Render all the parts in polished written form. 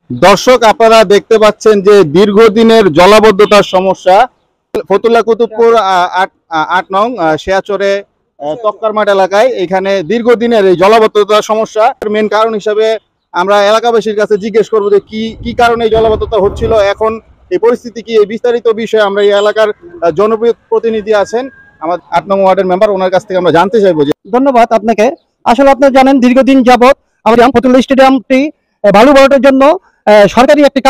দর্শক, আপনারা দেখতে পাচ্ছেন যে দীর্ঘদিনের জলাবদ্ধতার সমস্যা ফতুল্লা কুতুবপুর ৮ নং শেয়াচরে তক্কারমাঠ এলাকায়। এখানে দীর্ঘদিনের এই জলাবদ্ধতার সমস্যা মেন কারণ হিসাবে আমরা এলাকাবাসীর কাছে জিজ্ঞেস করবো যে কি কি কারণে এই জলাবদ্ধতা হচ্ছিল, এখন এই পরিস্থিতি কি, এই বিস্তারিত বিষয়ে আমরা এই এলাকার জনপ্রতিনিধি আছেন আমার ৮ নং ওয়ার্ডের মেম্বার, ওনার কাছ থেকে আমরা জানতে চাইবো। যে ধন্যবাদ আপনাকে। আসলে আপনারা জানেন দীর্ঘদিন যাবৎ আমাদের ফতুল্লা স্টেডিয়ামটি বালু ভরাটের জন্য সরকারি একটি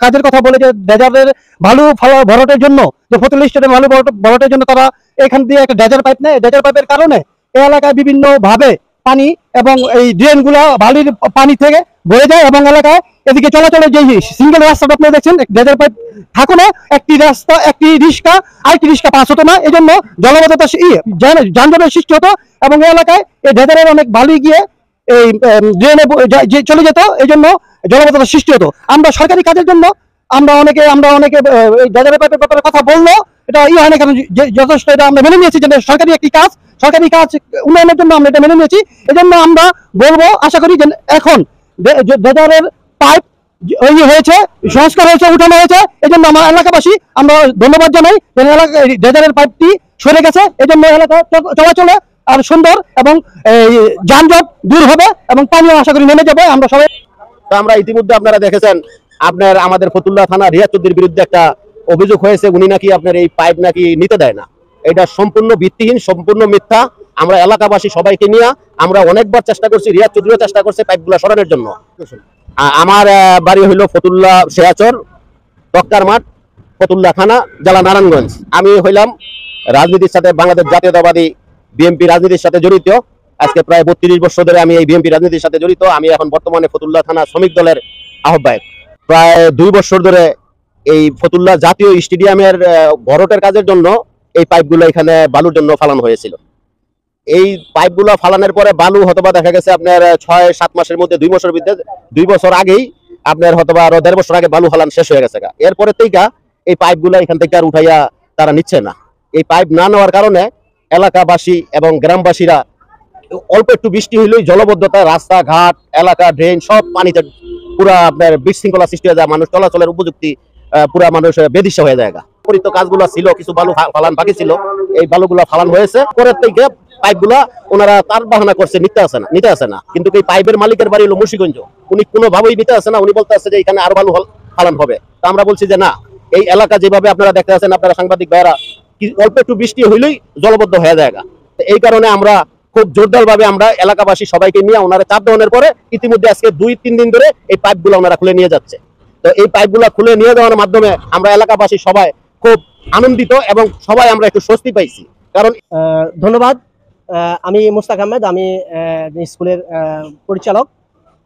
কাজের কথা বলে যে ডেজারের বালু ভরাটের জন্য, যে ফতুল্লা স্টেডিয়াম বালু ভরাটের জন্য তারা এখান দিয়ে একটা ডেজার পাইপ নেয়। ডেজার পাইপের কারণে এই এলাকায় বিভিন্ন ভাবে পানি এবং এই ড্রেনগুলো বালির পানি থেকে বয়ে যায় এবং এলাকায় এদিকে চলাচলের যে সিঙ্গেল রাস্তাটা আপনারা দেখছেন, ডেজার পাইপ থাকুন, একটি রাস্তা একটি রিক্সা আরেকটি রিক্সা পাস হতো না, এই জন্য জলাবদ্ধতা যানজটের সৃষ্টি হতো এবং এই এলাকায় এই ডেজারের অনেক বালি গিয়ে এই ড্রেনে চলে যেত, এই জন্য জলাবদ্ধতার সৃষ্টি হতো। আমরা সরকারি কাজের জন্য আমরা অনেকে এই ডেজারের পাইপের ব্যাপারে কথা বললো, এটা হয় না, কারণ যথেষ্ট এটা আমরা মেনে নিয়েছি যে সরকারি কাজ উন্নয়নের জন্য আমরা এটা মেনে নিয়েছি। এই জন্য আমরা বলবো, আশা করি যে এখন ডেজারের পাইপ হয়েছে, সংস্কার হয়েছে, উঠানো হয়েছে, এই জন্য আমার এলাকাবাসী আমরা ধন্যবাদ জানাই যে ডেজারের পাইপটি সরে গেছে। এই জন্য এলাকা চলাচলে আর সুন্দর এবং যানজট দূর হবে এবং পানিও আশা করি নেমে যাবে। আমরা সবাই আমরা ইতিমধ্যে আপনারা দেখেছেন, আপনার আমাদের ফতুল্লা থানা রিয়াজ চৌধুরীর বিরুদ্ধে একটা অভিযোগ হয়েছে, উনি নাকি আপনার এই পাইপ নাকি নিতে দেয় না। এটা সম্পূর্ণ ভিত্তিহীন, সম্পূর্ণ মিথ্যা। আমরা এলাকাবাসী সবাইকে নিয়ে আমরা অনেকবার চেষ্টা করছি, রিয়াজ চৌধুরীও চেষ্টা করছে পাইপগুলো সরানোর জন্য। আমার বাড়ি হইল ফতুল্লা শেয়াচর তক্কারমাঠ, ফতুল্লা থানা, জেলা নারায়ণগঞ্জ। আমি হইলাম রাজনীতির সাথে, বাংলাদেশ জাতীয়তাবাদী বিএনপি রাজনীতির সাথে জড়িত। আজকে প্রায় 32 বছর ধরে আমি এই বিএনপি রাজনীতির সাথে জড়িত। আমি এখন বর্তমানে ফতুল্লা থানা শ্রমিক দলের আহ্বায়ক। প্রায় 2 বছর ধরে এই ফতুল্লা জাতীয় স্টেডিয়ামের ভরাটের কাজের জন্য এই পাইপগুলো এখানে বালুর জন্য ফালানো হয়েছিল। এই পাইপগুলো ফালানোর পরে বালু হয়তোবা দেখা গেছে আপনার 6-7 মাসের মধ্যে 2 বছর ভিতরে 2 বছর আগেই আপনার হয়তোবা আরো 1.5 বছর আগে বালু ফালান শেষ হয়ে গেছে। এরপরে থেকে এই পাইপগুলো এখান থেকে আর উঠাইয়া তারা নিচ্ছে না। এই পাইপ না নেওয়ার কারণে এলাকাবাসী এবং গ্রামবাসীরা অল্প একটু বৃষ্টি হইলেই জলবদ্ধতা, রাস্তাঘাট, এলাকা, ড্রেন সব পানিতে পুরা আপনার বিশৃঙ্খলা সৃষ্টি হয়ে যায়। মানুষ চলাচলের উপযুক্তি পুরা মানুষ বেদিশা হয়ে যায়। পরিত কাজগুলো ছিল, কিছু বালু ফালান বাকি ছিল, এই বালুগুলো ফালান হয়েছে। পরের থেকে পাইপগুলা ওনারা তার বাহানা করছে নিতে আসে না। কিন্তু এই পাইপের মালিকের বাড়ি হলো মুন্সিগঞ্জ, উনি কোনোভাবেই নিতে আসে না। উনি বলতে আসছে যে এখানে আরো বালু ফালান হবে। তা আমরা বলছি যে না, এই এলাকা যেভাবে আপনারা দেখতে আছেন, আপনারা সাংবাদিক ভাইয়েরা, অল্প একটু বৃষ্টি হইলেই জলবদ্ধ হয়ে যায়। এই কারণে আমরা খুব জোরদার ভাবে আমরা এলাকাবাসী সবাইকে নিয়ে ওনারা চাপ দেওয়ার পরে ইতিমধ্যে আজকে 2-3 দিন ধরে এই পাইপগুলো ওনারা খুলে নিয়ে যাচ্ছে। তো এই পাইপগুলো খুলে নিয়ে যাওয়ার মাধ্যমে আমরা এলাকাবাসী সবাই খুব আনন্দিত এবং সবাই আমরা একটু স্বস্তি পাইছি। কারণ ধন্যবাদ। আমি মুস্তাক আহমেদ, আমি স্কুলের পরিচালক।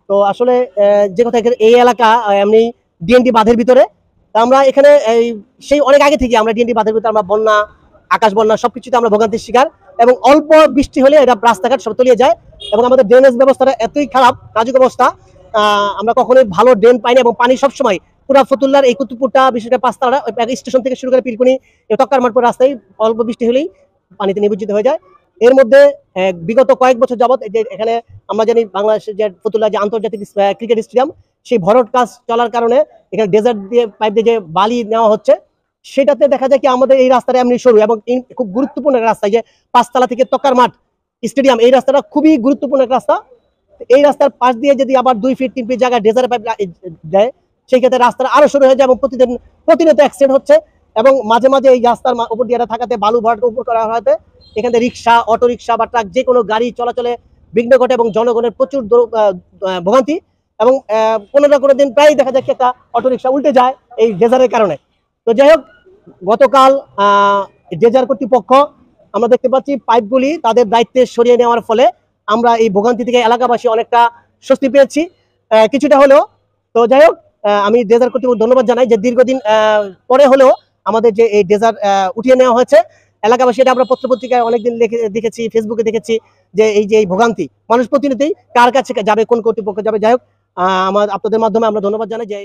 তো আসলে যে কথা, এই এলাকা এমনি ডিএনডি বাঁধের ভিতরে, আমরা এখানে সেই অনেক আগে থেকে আমরা ডিএনডি বাঁধের ভিতরে আমরা বন্যা, আকাশ বন্যা সবকিছুতে আমরা ভোগান্তির শিকার এবং অল্প বৃষ্টি হলে এটা রাস্তাঘাট সব তলিয়ে যায় এবং আমাদের ড্রেনেজ ব্যবস্থাটা এতই খারাপ, নাজুক অবস্থা। আমরা কখনোই ভালো ড্রেন পাইনি এবং পানি সবসময় পুরা ফতুল্লার এই কুতুবপুরটা, বিশেষ করে পাঁচতলা স্টেশন থেকে শুরু করে পিলকুনি তক্কারমাঠ রাস্তায় অল্প বৃষ্টি হলেই পানিতে নিমজ্জিত হয়ে যায়। এর মধ্যে বিগত কয়েক বছর যাবত এখানে আমরা জানি বাংলাদেশের যে ফতুল্লা যে আন্তর্জাতিক ক্রিকেট স্টেডিয়াম, সেই ভরাট কাজ চলার কারণে এখানে ডেজার্ট দিয়ে পাইপ দিয়ে যে বালি নেওয়া হচ্ছে, সেটাতে দেখা যায় কি আমাদের এই রাস্তাটা এমনি সরু এবং খুব গুরুত্বপূর্ণ একটা রাস্তা, যে 5তলা থেকে তক্কারমাঠ স্টেডিয়াম, এই রাস্তাটা খুবই গুরুত্বপূর্ণ একটা রাস্তা। এই রাস্তার পাশ দিয়ে যদি আবার 2 ফিট 3 ফিট জায়গায় ডেজার্ট পাইপ দেয়, সেই ক্ষেত্রে রাস্তাটা আরো সরু হয়ে যায় এবং প্রতিনিয়ত অ্যাক্সিডেন্ট হচ্ছে এবং মাঝে মাঝে এই রাস্তার উপর দিয়ে থাকাতে বালু ভরাট উপর করা হতে এখান থেকে রিক্সা, অটো রিক্সা বা ট্রাক যে কোনো গাড়ি চলাচলে বিঘ্ন ঘটে এবং জনগণের প্রচুর ভোগান্তি এবং কোনো না কোনো দিন প্রায় দেখা যায় কি একটা অটো রিক্সা উল্টে যায় এই ডেজারের কারণে। তো যাই হোক, গতকাল ডেজার কর্তৃপক্ষ আমরা দেখতে পাচ্ছি পাইপগুলি তাদের দায়িত্বে সরিয়ে নেওয়ার ফলে আমরা এই ভোগান্তি থেকে এলাকাবাসী অনেকটা স্বস্তি পেয়েছি কিছুটা হলেও। তো যাই হোক, আমি ডেজার কর্তৃপক্ষ ধন্যবাদ জানাই যে দীর্ঘদিন পরে হলেও আমাদের যে এই ডেজার উঠিয়ে নেওয়া হয়েছে। এলাকাবাসী, এটা আমরা পত্রপত্রিকায় অনেকদিন দেখেছি, ফেসবুকে দেখেছি যে এই ভোগান্তি মানুষ প্রতিনিয়তই কার কাছে যাবে, কোন কর্তৃপক্ষ যাবে। যাই হোক, আপনাদের মাধ্যমে আমরা ধন্যবাদ জানাই যে